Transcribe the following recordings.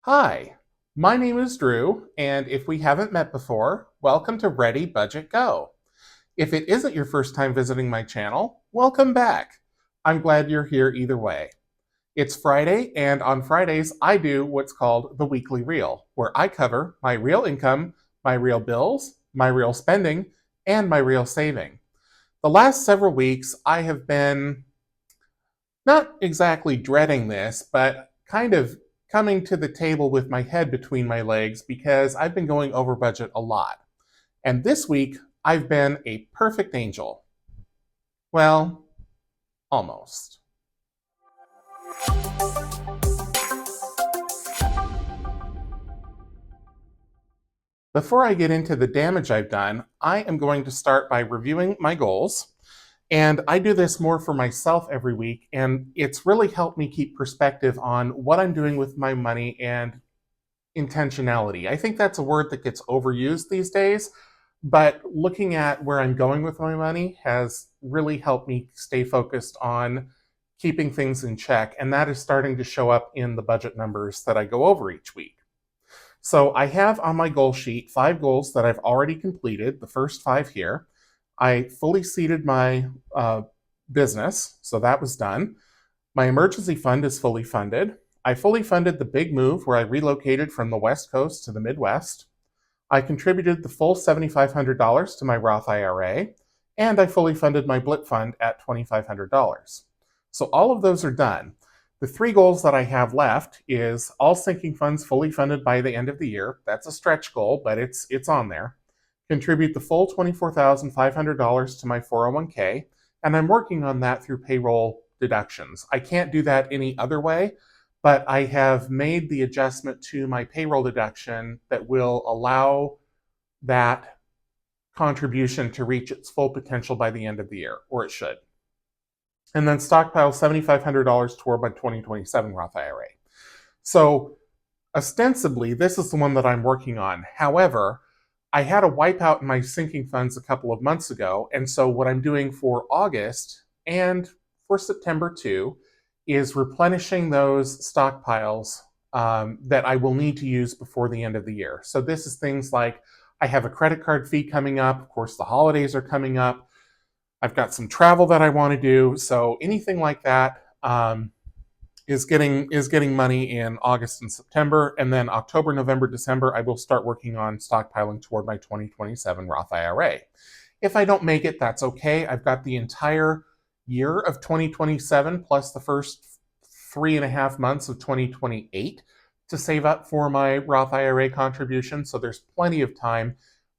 Hi, my name is Drew, and if we haven't met before, welcome to ReadyBudgetGo. If it isn't your first time visiting my channel, welcome back. I'm glad you're here either way. It's Friday, and on Fridays, I do what's called the Weekly Reel, where I cover my real income, my real bills, my real spending, and my real saving. The last several weeks, I have been not exactly dreading this, but kind of coming to the table with my head between my legs because I've been going over budget a lot. And this week, I've been a perfect angel. Well, almost. Before I get into the damage I've done, I am going to start by reviewing my goals. And I do this more for myself every week, and it's really helped me keep perspective on what I'm doing with my money and intentionality. I think that's a word that gets overused these days, but looking at where I'm going with my money has really helped me stay focused on keeping things in check, and that is starting to show up in the budget numbers that I go over each week. So I have on my goal sheet 5 goals that I've already completed, the first 5 here. I fully seeded my business, so that was done. My emergency fund is fully funded. I fully funded the big move where I relocated from the West Coast to the Midwest. I contributed the full $7,500 to my Roth IRA, and I fully funded my BLIP fund at $2,500. So all of those are done. The 3 goals that I have left is all sinking funds fully funded by the end of the year. That's a stretch goal, but it's on there. Contribute the full $24,500 to my 401k, and I'm working on that through payroll deductions. I can't do that any other way, but I have made the adjustment to my payroll deduction that will allow that contribution to reach its full potential by the end of the year, or it should. And then stockpile $7,500 toward my 2027 Roth IRA. So ostensibly, this is the one that I'm working on. However, I had a wipeout in my sinking funds a couple of months ago, and so what I'm doing for August and for September too is replenishing those stockpiles that I will need to use before the end of the year. So this is things like I have a credit card fee coming up. Of course, the holidays are coming up. I've got some travel that I want to do. So anything like that is getting money in August and September, and then October, November, December, I will start working on stockpiling toward my 2027 Roth IRA. If I don't make it, that's okay. I've got the entire year of 2027 plus the first 3.5 months of 2028 to save up for my Roth IRA contribution, so there's plenty of time,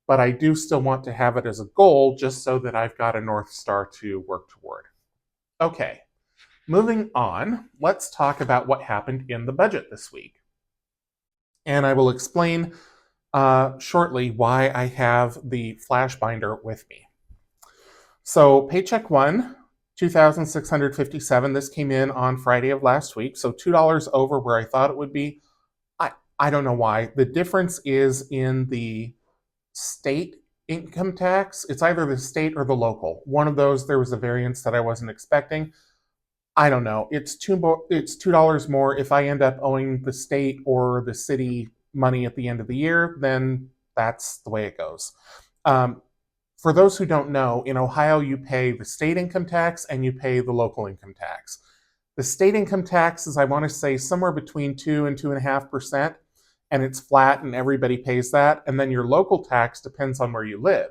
but I do still want to have it as a goal just so that I've got a North Star to work toward. Okay. Moving on, let's talk about what happened in the budget this week. And I will explain shortly why I have the flash binder with me. So paycheck one, $2,657. This came in on Friday of last week, so $2 over where I thought it would be. I don't know why. The difference is in the state income tax. It's either the state or the local. One of those, there was a variance that I wasn't expecting. I don't know. It's $2 more. If I end up owing the state or the city money at the end of the year, then that's the way it goes. For those who don't know, in Ohio, you pay the state income tax and you pay the local income tax. The state income tax is, I want to say, somewhere between 2 and 2.5%, and it's flat and everybody pays that. And then your local tax depends on where you live.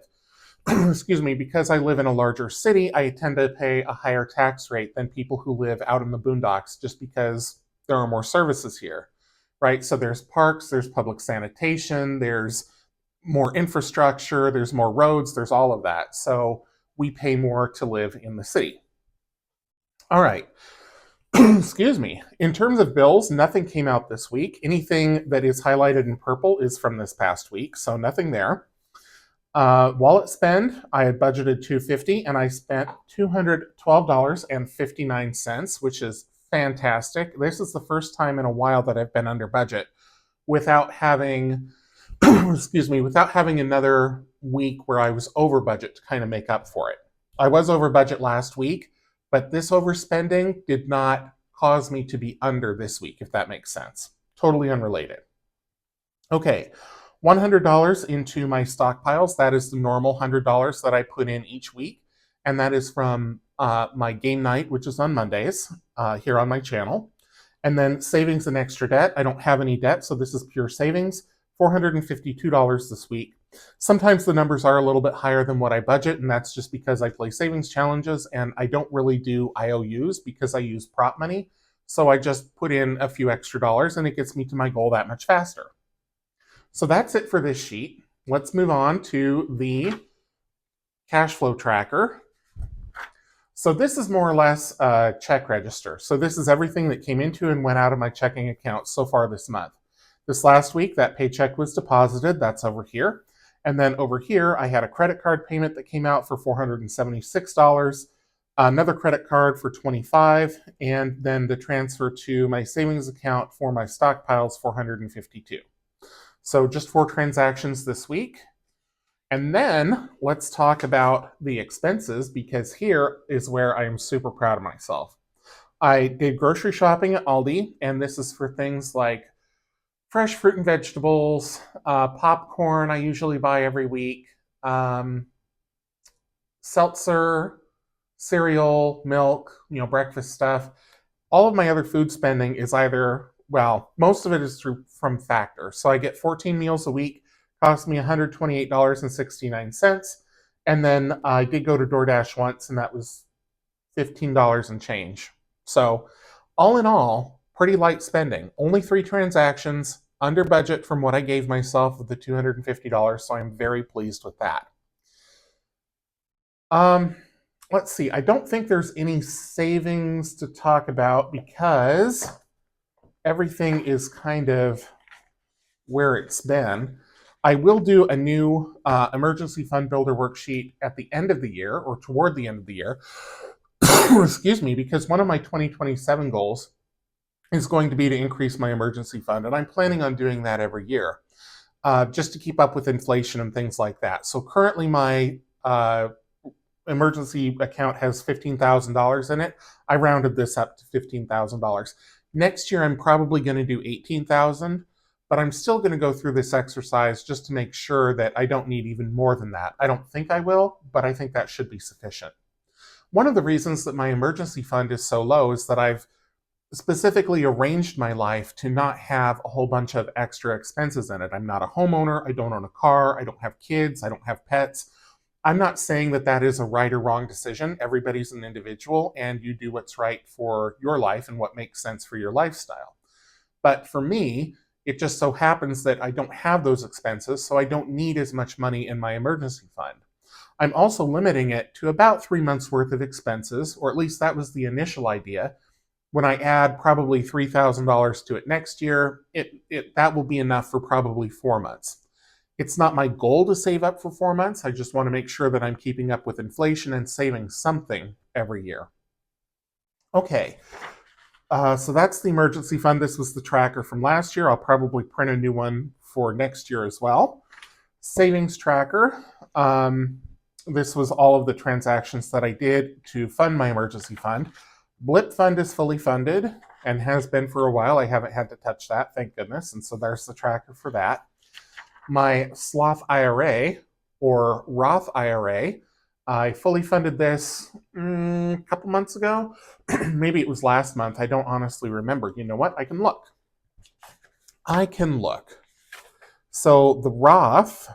Excuse me, because I live in a larger city, I tend to pay a higher tax rate than people who live out in the boondocks just because there are more services here, right? So there's parks, there's public sanitation, there's more infrastructure, there's more roads, there's all of that. So we pay more to live in the city. All right. Excuse me. In terms of bills, nothing came out this week. Anything that is highlighted in purple is from this past week, so nothing there. Wallet spend, I had budgeted $250 and I spent $212.59, which is fantastic. This is the first time in a while that I've been under budget without having, excuse me, without having another week where I was over budget to kind of make up for it. I was over budget last week, but this overspending did not cause me to be under this week, if that makes sense. totally unrelated. Okay, $100 into my stockpiles. That is the normal $100 that I put in each week. And that is from my game night, which is on Mondays here on my channel. And then savings and extra debt. I don't have any debt, so this is pure savings. $452 this week. Sometimes the numbers are a little bit higher than what I budget, and that's just because I play savings challenges and I don't really do IOUs because I use prop money. So I just put in a few extra dollars and it gets me to my goal that much faster. So that's it for this sheet. Let's move on to the cash flow tracker. So this is more or less a check register. So this is everything that came into and went out of my checking account so far this month. This last week, that paycheck was deposited. That's over here. And then over here, I had a credit card payment that came out for $476, another credit card for $25, and then the transfer to my savings account for my stockpiles, $452. So just 4 transactions this week. And then let's talk about the expenses, because here is where I am super proud of myself. I did grocery shopping at Aldi, and this is for things like fresh fruit and vegetables, popcorn I usually buy every week, seltzer, cereal, milk, breakfast stuff. All of my other food spending is either, well, most of it is from Factor. So I get 14 meals a week, cost me $128.69. And then I did go to DoorDash once, and that was $15 and change. So all in all, pretty light spending. Only 3 transactions, under budget from what I gave myself with the $250, so I'm very pleased with that. Let's see, I don't think there's any savings to talk about because everything is kind of where it's been. I will do a new emergency fund builder worksheet at the end of the year, or toward the end of the year, excuse me, because one of my 2027 goals is going to be to increase my emergency fund, and I'm planning on doing that every year, just to keep up with inflation and things like that. So currently my emergency account has $15,000 in it. I rounded this up to $15,000. Next year, I'm probably going to do $18,000, but I'm still going to go through this exercise just to make sure that I don't need even more than that. I don't think I will, but I think that should be sufficient. One of the reasons that my emergency fund is so low is that I've specifically arranged my life to not have a whole bunch of extra expenses in it. I'm not a homeowner. I don't own a car. I don't have kids. I don't have pets. I'm not saying that that is a right or wrong decision. Everybody's an individual, and you do what's right for your life and what makes sense for your lifestyle. But for me, it just so happens that I don't have those expenses, so I don't need as much money in my emergency fund. I'm also limiting it to about 3 months worth of expenses, or at least that was the initial idea. When I add probably $3,000 to it next year, that will be enough for probably 4 months. It's not my goal to save up for 4 months. I just want to make sure that I'm keeping up with inflation and saving something every year. Okay, so that's the emergency fund. This was the tracker from last year. I'll probably print a new one for next year as well. Savings tracker. This was all of the transactions that I did to fund my emergency fund. Blip fund is fully funded and has been for a while. I haven't had to touch that, thank goodness. And so there's the tracker for that. My Sloth IRA, or Roth IRA, I fully funded this a couple months ago. Maybe it was last month. I don't honestly remember. You know what? I can look. So the Roth,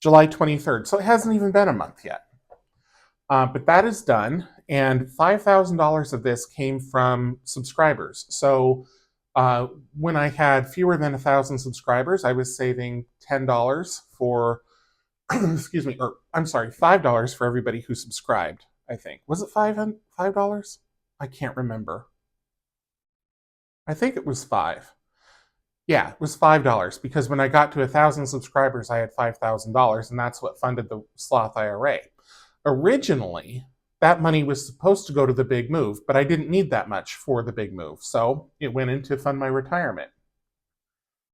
July 23rd. So it hasn't even been a month yet. But that is done. And $5,000 of this came from subscribers. So when I had fewer than 1,000 subscribers, I was saving $10 for, excuse me, or I'm sorry, $5 for everybody who subscribed, I think. Was it $5? I can't remember. I think it was $5. Yeah, it was $5 because when I got to 1,000 subscribers, I had $5,000, and that's what funded the Sloth IRA. Originally, that money was supposed to go to the big move, but I didn't need that much for the big move, so it went in to fund my retirement.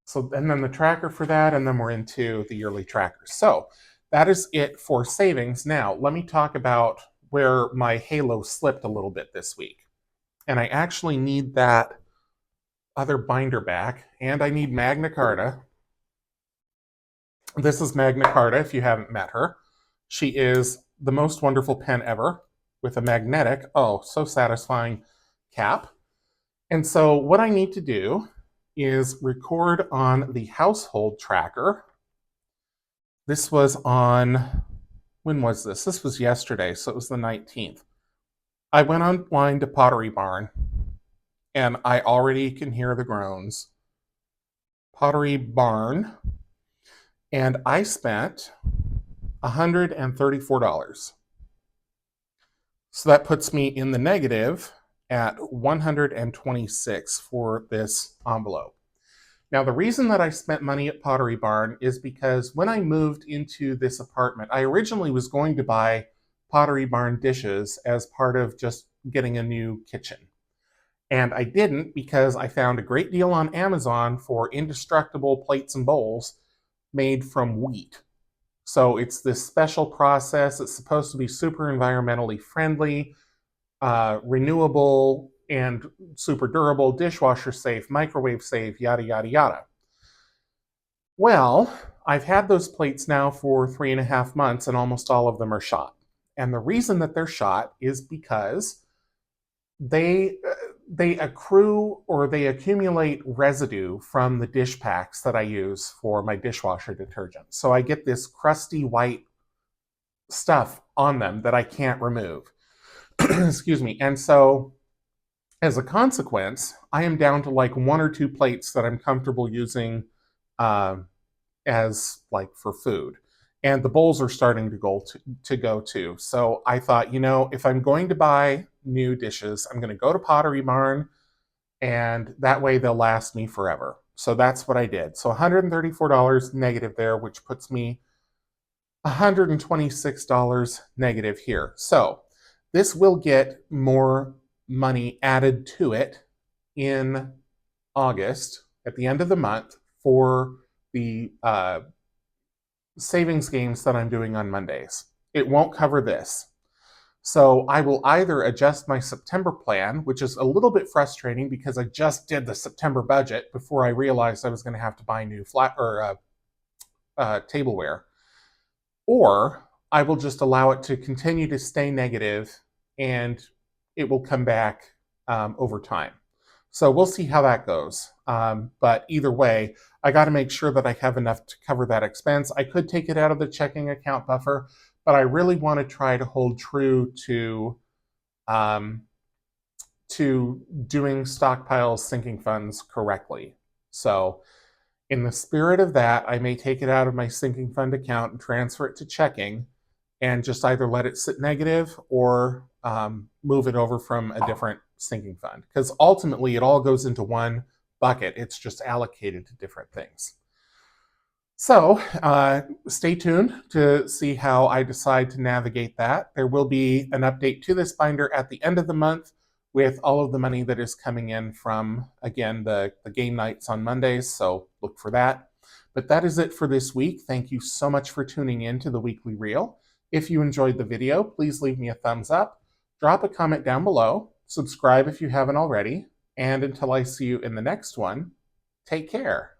So, and then the tracker for that, and then we're into the yearly tracker. So that is it for savings. Now, let me talk about where my halo slipped a little bit this week. And I actually need that other binder back, and I need Magna Carta. This is Magna Carta, if you haven't met her. She is the most wonderful pen ever with a magnetic, oh, so satisfying cap. And so what I need to do is record on the household tracker. This was on, when was this? This was yesterday, so it was the 19th. I went online to Pottery Barn, and I already can hear the groans. Pottery Barn, and I spent $134. So that puts me in the negative at $126 for this envelope. Now, the reason that I spent money at Pottery Barn is because when I moved into this apartment, I originally was going to buy Pottery Barn dishes as part of just getting a new kitchen. And I didn't because I found a great deal on Amazon for indestructible plates and bowls made from wheat. So it's this special process. It's supposed to be super environmentally friendly, renewable, and super durable, dishwasher safe, microwave safe, yada, yada, yada. Well, I've had those plates now for 3.5 months, and almost all of them are shot. And the reason that they're shot is because they accrue or they accumulate residue from the dish packs that I use for my dishwasher detergent. So I get this crusty white stuff on them that I can't remove. Excuse me. And so as a consequence, I am down to like 1 or 2 plates that I'm comfortable using as like for food. And the bowls are starting to go too. So I thought, if I'm going to buy new dishes, I'm going to go to Pottery Barn, and that way they'll last me forever. So that's what I did. So $134 negative there, which puts me $126 negative here. So this will get more money added to it in August at the end of the month for the savings games that I'm doing on Mondays. It won't cover this. So I will either adjust my September plan, which is a little bit frustrating because I just did the September budget before I realized I was going to have to buy new tableware, or I will just allow it to continue to stay negative, and it will come back over time. So we'll see how that goes. But either way, I got to make sure that I have enough to cover that expense. I could take it out of the checking account buffer, but I really want to try to hold true to doing stockpiles sinking funds correctly. So in the spirit of that, I may take it out of my sinking fund account and transfer it to checking and just either let it sit negative or move it over from a different sinking fund. Because ultimately, it all goes into one bucket. It's just allocated to different things. So stay tuned to see how I decide to navigate that. There will be an update to this binder at the end of the month with all of the money that is coming in from, again, the game nights on Mondays, so look for that. But that is it for this week. Thank you so much for tuning in to the Weekly Reel. If you enjoyed the video, please leave me a thumbs up, drop a comment down below, subscribe if you haven't already, and until I see you in the next one, take care.